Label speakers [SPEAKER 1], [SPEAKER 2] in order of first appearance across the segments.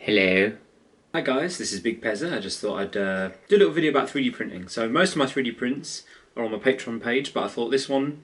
[SPEAKER 1] Hello. Hi guys, this is Big Pezza. I just thought I'd do a little video about 3D printing. So most of my 3D prints are on my Patreon page, but I thought this one,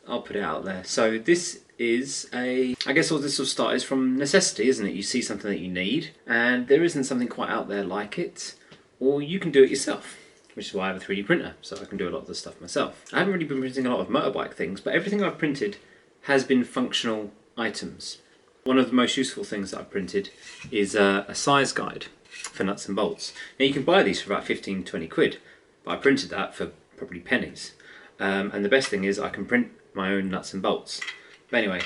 [SPEAKER 1] I'll put it out there. So this is I guess all this will start is from necessity, isn't it? You see something that you need, and there isn't something quite out there like it, or you can do it yourself, which is why I have a 3D printer, so I can do a lot of the stuff myself. I haven't really been printing a lot of motorbike things, but everything I've printed has been functional items. One of the most useful things that I've printed is a size guide for nuts and bolts. Now you can buy these for about 15-20 quid, but I printed that for probably pennies. And the best thing is I can print my own nuts and bolts. But anyway,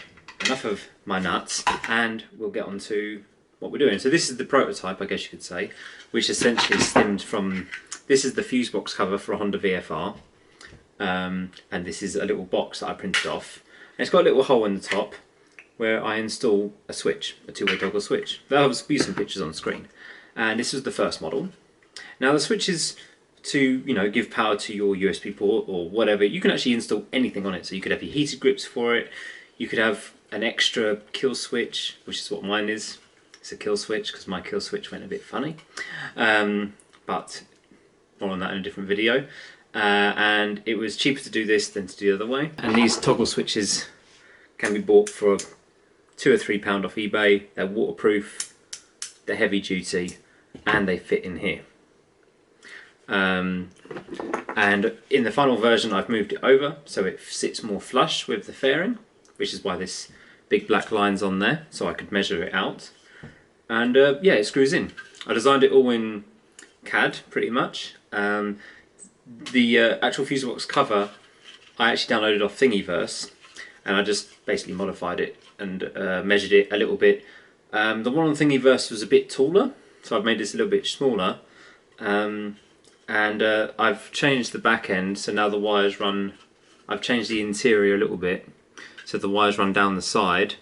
[SPEAKER 1] enough of my nuts, and we'll get on to what we're doing. So this is the prototype, I guess you could say, which essentially stemmed from, this is the fuse box cover for a Honda VFR, and this is a little box that I printed off. And it's got a little hole in the top where I install a switch, a two-way toggle switch. There'll be some pictures on the screen. And this is the first model. Now the switch is to, give power to your USB port or whatever. You can actually install anything on it. So you could have your heated grips for it. You could have an extra kill switch, which is what mine is. It's a kill switch because my kill switch went a bit funny. But more on that in a different video. And it was cheaper to do this than to do the other way. And these toggle switches can be bought for £2 or £3 off eBay. They're waterproof, they're heavy duty, and they fit in here. And in the final version I've moved it over so it sits more flush with the fairing, which is why this big black line's on there, so I could measure it out. And yeah, it screws in. I designed it all in CAD pretty much. The actual fuse box cover I actually downloaded off Thingiverse, and I just basically modified it and measured it a little bit. The one on Thingiverse was a bit taller, so I've made this a little bit smaller. And I've changed the back end, so now the wires run, I've changed the interior a little bit, so the wires run down the side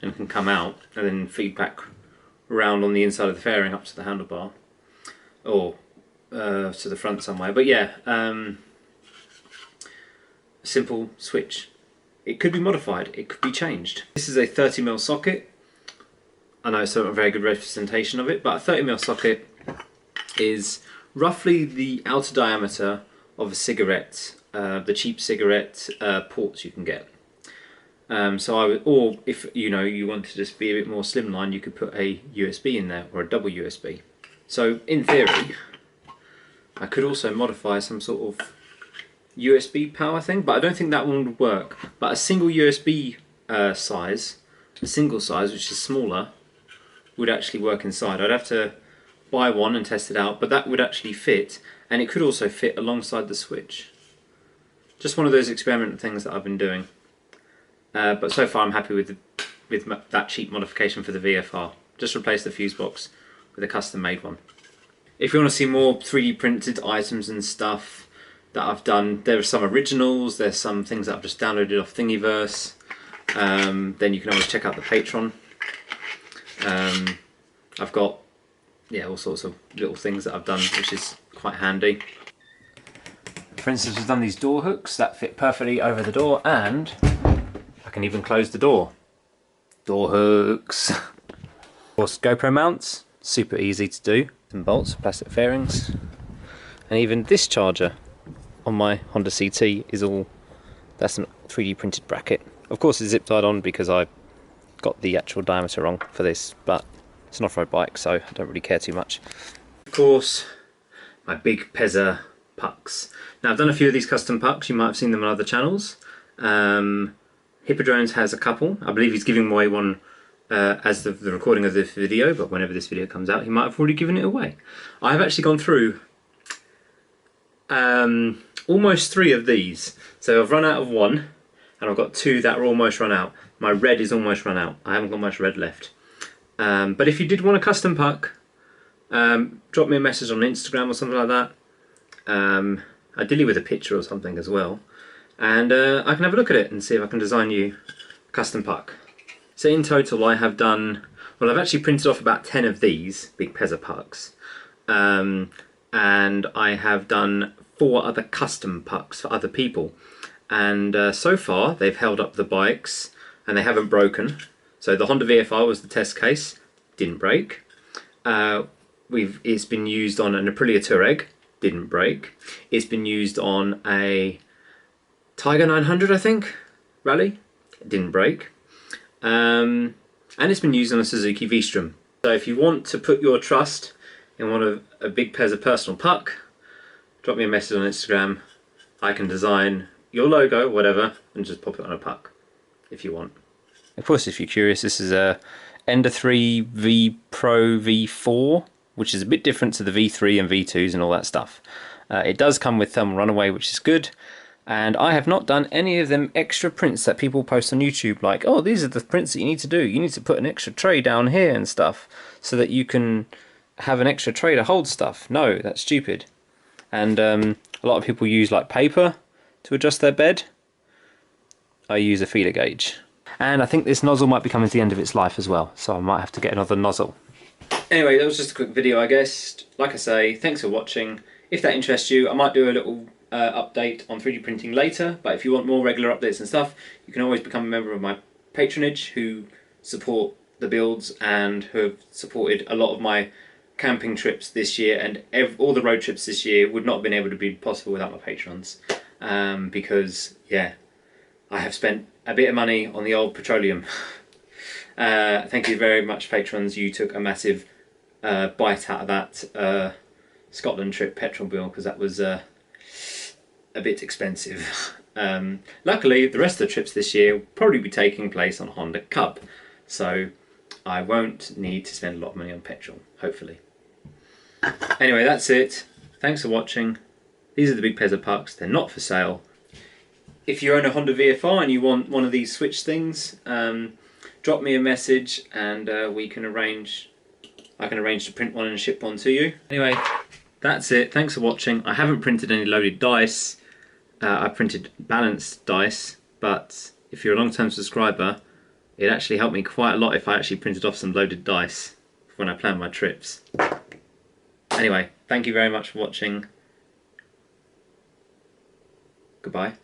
[SPEAKER 1] and can come out and then feed back around on the inside of the fairing up to the handlebar, or to the front somewhere. But yeah, a simple switch. It could be modified, it could be changed. This is a 30mm socket. I know it's not a very good representation of it, but a 30mm socket is roughly the outer diameter of a cigarette, the cheap cigarette ports you can get. So I would, or if you want to just be a bit more slimline, you could put a USB in there, or a double USB. So in theory, I could also modify some sort of USB power thing, but I don't think that one would work. But a single USB size, a single size which is smaller, would actually work inside. I'd have to buy one and test it out, but that would actually fit, and it could also fit alongside the switch. Just one of those experimental things that I've been doing. But so far I'm happy with that cheap modification for the VFR. Just replace the fuse box with a custom made one. If you want to see more 3D printed items and stuff that I've done, there are some originals, there's some things that I've just downloaded off Thingiverse. Then you can always check out the Patreon. I've got all sorts of little things that I've done, which is quite handy. For instance, we've done these door hooks that fit perfectly over the door, and I can even close the door. Door hooks. Of course, GoPro mounts, super easy to do. Some bolts, plastic fairings, and even this charger on my Honda CT is all, that's a 3D printed bracket. Of course it's zip tied on because I got the actual diameter wrong for this, but it's an off-road bike, so I don't really care too much. Of course, my Big Pezza pucks. Now I've done a few of these custom pucks, you might have seen them on other channels. Hippodrones has a couple. I believe he's giving away one as the recording of this video, but whenever this video comes out he might have already given it away. I've actually gone through almost 3 of these. So I've run out of one, and I've got 2 that are almost run out. My red is almost run out. I haven't got much red left. But if you did want a custom puck, drop me a message on Instagram or something like that. Ideally with a picture or something as well. And I can have a look at it and see if I can design you a custom puck. So in total I have done, well, I've actually printed off about 10 of these Big Pezza pucks. And I have done 4 other custom pucks for other people. And so far they've held up the bikes and they haven't broken. So the Honda VFR was the test case. didn't break. It's been used on an Aprilia Touareg, didn't break. It's been used on a Tiger 900, I think, Rally, didn't break. And it's been used on a Suzuki V-Strom. So if you want to put your trust in one of a Big Pezza personal puck, drop me a message on Instagram. I can design your logo, whatever, and just pop it on a puck if you want. Of course, if you're curious, this is a Ender 3 V Pro V4, which is a bit different to the V3 and V2s and all that stuff. It does come with thermal runaway, which is good. And I have not done any of them extra prints that people post on YouTube, like, oh, these are the prints that you need to do. You need to put an extra tray down here and stuff so that you can have an extra tray to hold stuff. No, that's stupid. And a lot of people use like paper to adjust their bed. I use a feeler gauge. And I think this nozzle might be coming to the end of its life as well, so I might have to get another nozzle. Anyway, that was just a quick video, I guess. Like I say, thanks for watching. If that interests you, I might do a little update on 3D printing later, but if you want more regular updates and stuff, you can always become a member of my patronage, who support the builds and who have supported a lot of my camping trips this year, and all the road trips this year would not have been able to be possible without my patrons, because yeah, I have spent a bit of money on the old petroleum. Thank you very much, patrons. You took a massive bite out of that Scotland trip petrol bill, because that was a bit expensive. Luckily, the rest of the trips this year will probably be taking place on Honda Cub, so I won't need to spend a lot of money on petrol, hopefully. Anyway, that's it. Thanks for watching. These are the Big Pezza pucks. They're not for sale. If you own a Honda VFR and you want one of these switch things, drop me a message and I can arrange to print one and ship one to you. Anyway, that's it. Thanks for watching. I haven't printed any loaded dice. I printed balanced dice, but if you're a long-term subscriber, it actually helped me quite a lot if I actually printed off some loaded dice when I plan my trips. Anyway, thank you very much for watching. Goodbye.